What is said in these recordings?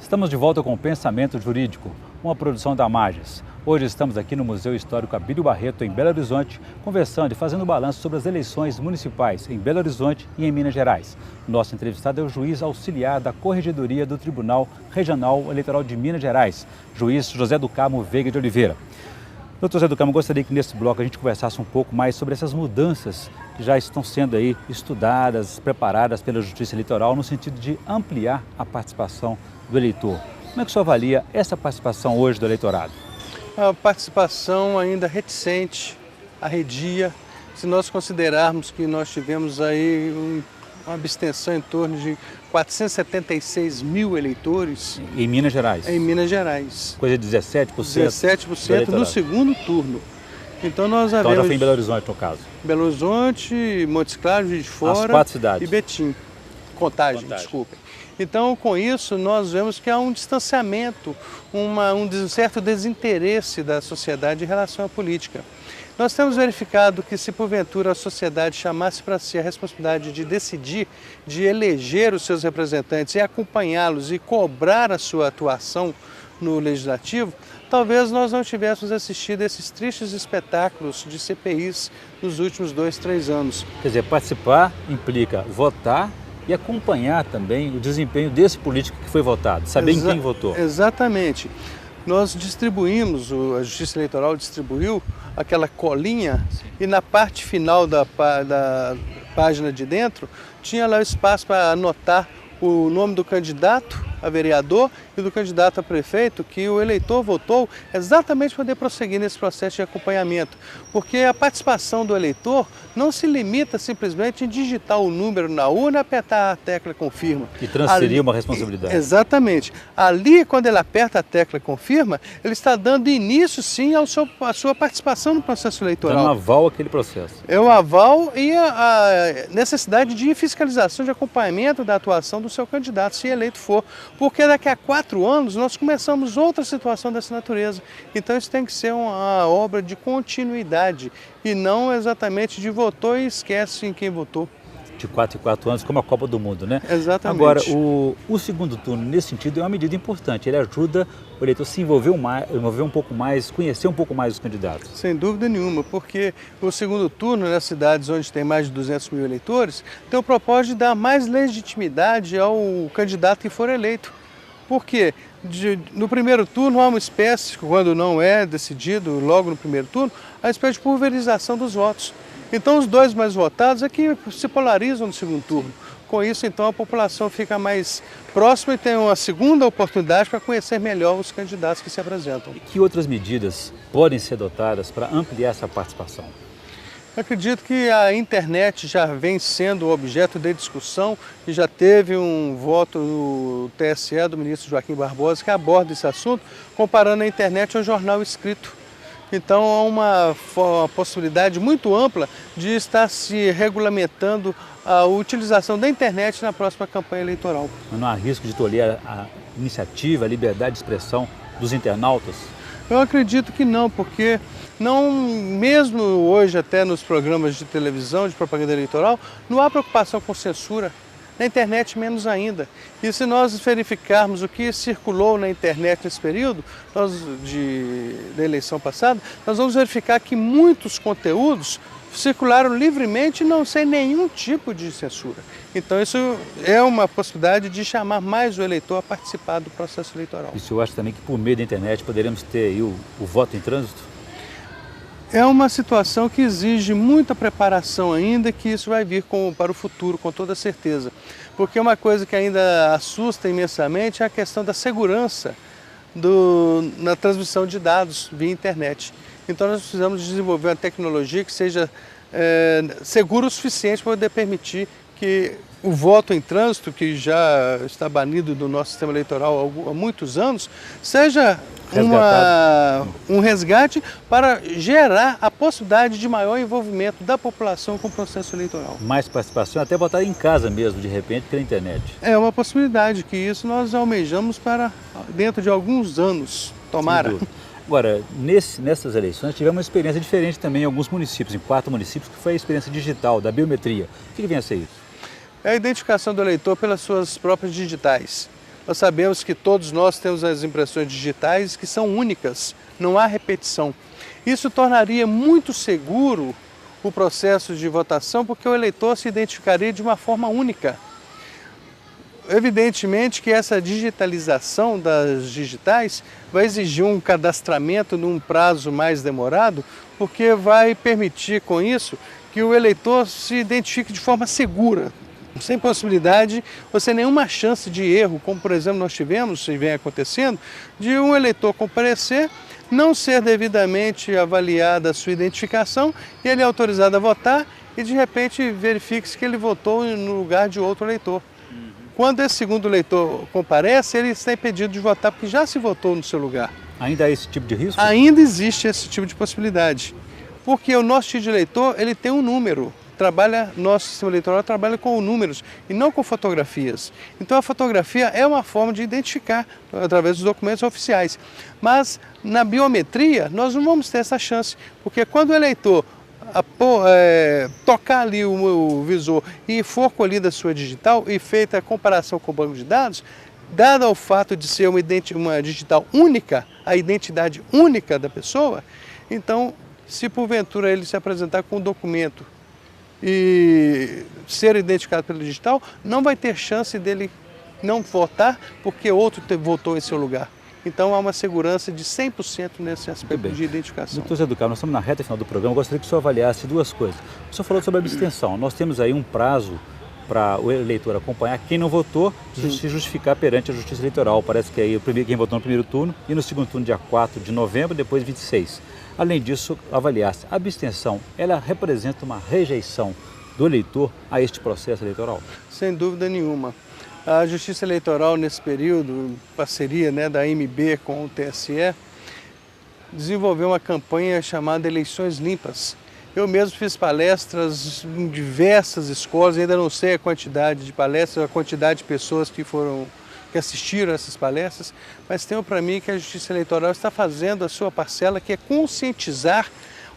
Estamos de volta com o Pensamento Jurídico, uma produção da Mages. Hoje estamos aqui no Museu Histórico Abílio Barreto, em Belo Horizonte, conversando e fazendo um balanço sobre as eleições municipais em Belo Horizonte e em Minas Gerais. Nosso entrevistado é o juiz auxiliar da Corregedoria do Tribunal Regional Eleitoral de Minas Gerais, juiz José do Carmo Veiga de Oliveira. Doutor José do Carmo, gostaria que nesse bloco a gente conversasse um pouco mais sobre essas mudanças que já estão sendo aí estudadas, preparadas pela Justiça Eleitoral no sentido de ampliar a participação do eleitor. Como é que o senhor avalia essa participação hoje do eleitorado? A participação ainda reticente, arredia, se nós considerarmos que nós tivemos aí uma abstenção em torno de 476 mil eleitores. Em Minas Gerais? Em Minas Gerais. Coisa de 17%? 17% no segundo turno. Então nós já foi em Belo Horizonte, no caso? Belo Horizonte, Montes Claros, Juiz de Fora. As 4 cidades. E Betim. Contagem. Desculpem. Então, com isso, nós vemos que há um distanciamento, um certo desinteresse da sociedade em relação à política. Nós temos verificado que se porventura a sociedade chamasse para si a responsabilidade de decidir, de eleger os seus representantes e acompanhá-los e cobrar a sua atuação no legislativo, talvez nós não tivéssemos assistido esses tristes espetáculos de CPIs nos últimos 2, 3 anos. Quer dizer, participar implica votar e acompanhar também o desempenho desse político que foi votado, saber em quem votou. Exatamente. Nós distribuímos, a Justiça Eleitoral distribuiu aquela colinha. Sim. E na parte final da página de dentro tinha lá o espaço para anotar o nome do candidato a vereador e do candidato a prefeito que o eleitor votou exatamente para poder prosseguir nesse processo de acompanhamento. Porque a participação do eleitor não se limita simplesmente em digitar o número na urna e apertar a tecla confirma. E transferir uma responsabilidade. Exatamente. Ali, quando ele aperta a tecla confirma, ele está dando início, sim, à sua participação no processo eleitoral. Dando um aval àquele processo. É o aval e a necessidade de fiscalização, de acompanhamento da atuação do seu candidato, se eleito for. Porque daqui a 4 anos nós começamos outra situação dessa natureza. Então isso tem que ser uma obra de continuidade e não exatamente de votou e esquece em quem votou. De 4 em 4 anos, como a Copa do Mundo, né? Exatamente. Agora, o segundo turno, nesse sentido, é uma medida importante. Ele ajuda o eleitor a se envolver um pouco mais, conhecer um pouco mais os candidatos. Sem dúvida nenhuma, porque o segundo turno, nas cidades onde tem mais de 200 mil eleitores, tem o propósito de dar mais legitimidade ao candidato que for eleito. Por quê? No primeiro turno há uma espécie, quando não é decidido logo no primeiro turno, a espécie de pulverização dos votos. Então os dois mais votados é que se polarizam no segundo turno. Com isso, então, a população fica mais próxima e tem uma segunda oportunidade para conhecer melhor os candidatos que se apresentam. E que outras medidas podem ser adotadas para ampliar essa participação? Eu acredito que a internet já vem sendo objeto de discussão e já teve um voto no TSE do ministro Joaquim Barbosa que aborda esse assunto, comparando a internet ao jornal escrito. Então há uma possibilidade muito ampla de estar se regulamentando a utilização da internet na próxima campanha eleitoral. Mas não há risco de tolher a iniciativa, a liberdade de expressão dos internautas? Eu acredito que não, porque mesmo hoje até nos programas de televisão, de propaganda eleitoral, não há preocupação com censura. Na internet, menos ainda. E se nós verificarmos o que circulou na internet nesse período, da eleição passada, nós vamos verificar que muitos conteúdos circularam livremente e não sem nenhum tipo de censura. Então isso é uma possibilidade de chamar mais o eleitor a participar do processo eleitoral. E o senhor acha também que por meio da internet poderemos ter aí o voto em trânsito? É uma situação que exige muita preparação ainda, que isso vai vir para o futuro, com toda certeza. Porque uma coisa que ainda assusta imensamente é a questão da segurança na transmissão de dados via internet. Então nós precisamos desenvolver uma tecnologia que seja segura o suficiente para poder permitir que o voto em trânsito, que já está banido do nosso sistema eleitoral há muitos anos, seja um resgate para gerar a possibilidade de maior envolvimento da população com o processo eleitoral. Mais participação, até votar em casa mesmo, de repente, pela internet. É uma possibilidade, que isso nós almejamos para dentro de alguns anos, tomara. Agora, nessas eleições tivemos uma experiência diferente também em alguns municípios, em 4 municípios, que foi a experiência digital, da biometria. O que vem a ser isso? É a identificação do eleitor pelas suas próprias digitais. Nós sabemos que todos nós temos as impressões digitais que são únicas, não há repetição. Isso tornaria muito seguro o processo de votação, porque o eleitor se identificaria de uma forma única. Evidentemente que essa digitalização das digitais vai exigir um cadastramento num prazo mais demorado, porque vai permitir com isso que o eleitor se identifique de forma segura, sem possibilidade ou sem nenhuma chance de erro, como por exemplo nós tivemos, e vem acontecendo, de um eleitor comparecer, não ser devidamente avaliada a sua identificação e ele é autorizado a votar e de repente verifique-se que ele votou no lugar de outro eleitor. Quando esse segundo eleitor comparece, ele está impedido de votar porque já se votou no seu lugar. Ainda há esse tipo de risco? Ainda existe esse tipo de possibilidade, porque o nosso título de eleitor ele tem um número. Nosso sistema eleitoral trabalha com números e não com fotografias. Então a fotografia é uma forma de identificar através dos documentos oficiais. Mas na biometria nós não vamos ter essa chance, porque quando o eleitor tocar ali o visor e for colhida a sua digital e feita a comparação com o banco de dados, dado ao fato de ser uma digital única, a identidade única da pessoa, então se porventura ele se apresentar com um documento e ser identificado pelo digital, não vai ter chance dele não votar porque outro votou em seu lugar. Então há uma segurança de 100% nesse aspecto de identificação. Doutor Zé do Carmo, nós estamos na reta final do programa, eu gostaria que o senhor avaliasse duas coisas. O senhor falou sobre a abstenção, nós temos aí um prazo para o eleitor acompanhar quem não votou, se justificar perante a Justiça Eleitoral. Parece que aí quem votou no primeiro turno e no segundo turno dia 4 de novembro, depois 26. Além disso, avaliar-se, a abstenção, ela representa uma rejeição do eleitor a este processo eleitoral? Sem dúvida nenhuma. A Justiça Eleitoral, nesse período, parceria da AMB com o TSE, desenvolveu uma campanha chamada Eleições Limpas. Eu mesmo fiz palestras em diversas escolas, ainda não sei a quantidade de palestras, a quantidade de pessoas que assistiram a essas palestras, mas tenho para mim que a Justiça Eleitoral está fazendo a sua parcela, que é conscientizar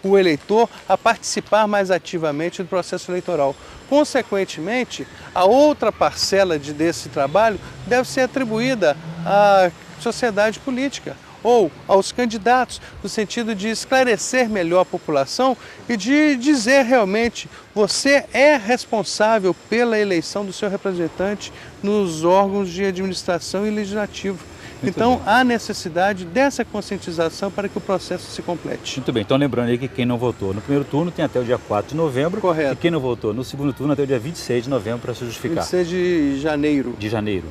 o eleitor a participar mais ativamente do processo eleitoral. Consequentemente, a outra parcela desse trabalho deve ser atribuída à sociedade política ou aos candidatos, no sentido de esclarecer melhor a população e de dizer realmente: você é responsável pela eleição do seu representante nos órgãos de administração e legislativo. Então, há necessidade dessa conscientização para que o processo se complete. Muito bem, então lembrando aí que quem não votou no primeiro turno tem até o dia 4 de novembro. Correto. E quem não votou no segundo turno até o dia 26 de novembro para se justificar. 26 de janeiro. De janeiro.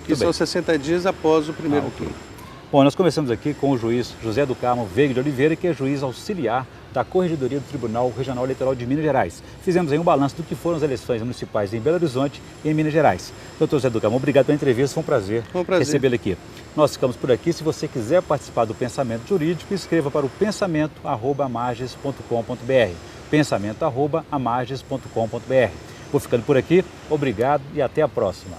Que são 60 dias após o primeiro turno. Bom, nós conversamos aqui com o juiz José do Carmo Veiga de Oliveira, que é juiz auxiliar da Corregedoria do Tribunal Regional Eleitoral de Minas Gerais. Fizemos aí um balanço do que foram as eleições municipais em Belo Horizonte e em Minas Gerais. Doutor José do Carmo, obrigado pela entrevista, foi um prazer recebê-lo aqui. Nós ficamos por aqui. Se você quiser participar do Pensamento Jurídico, escreva para o pensamento@amarges.com.br. pensamento@amarges.com.br. Vou ficando por aqui, obrigado e até a próxima.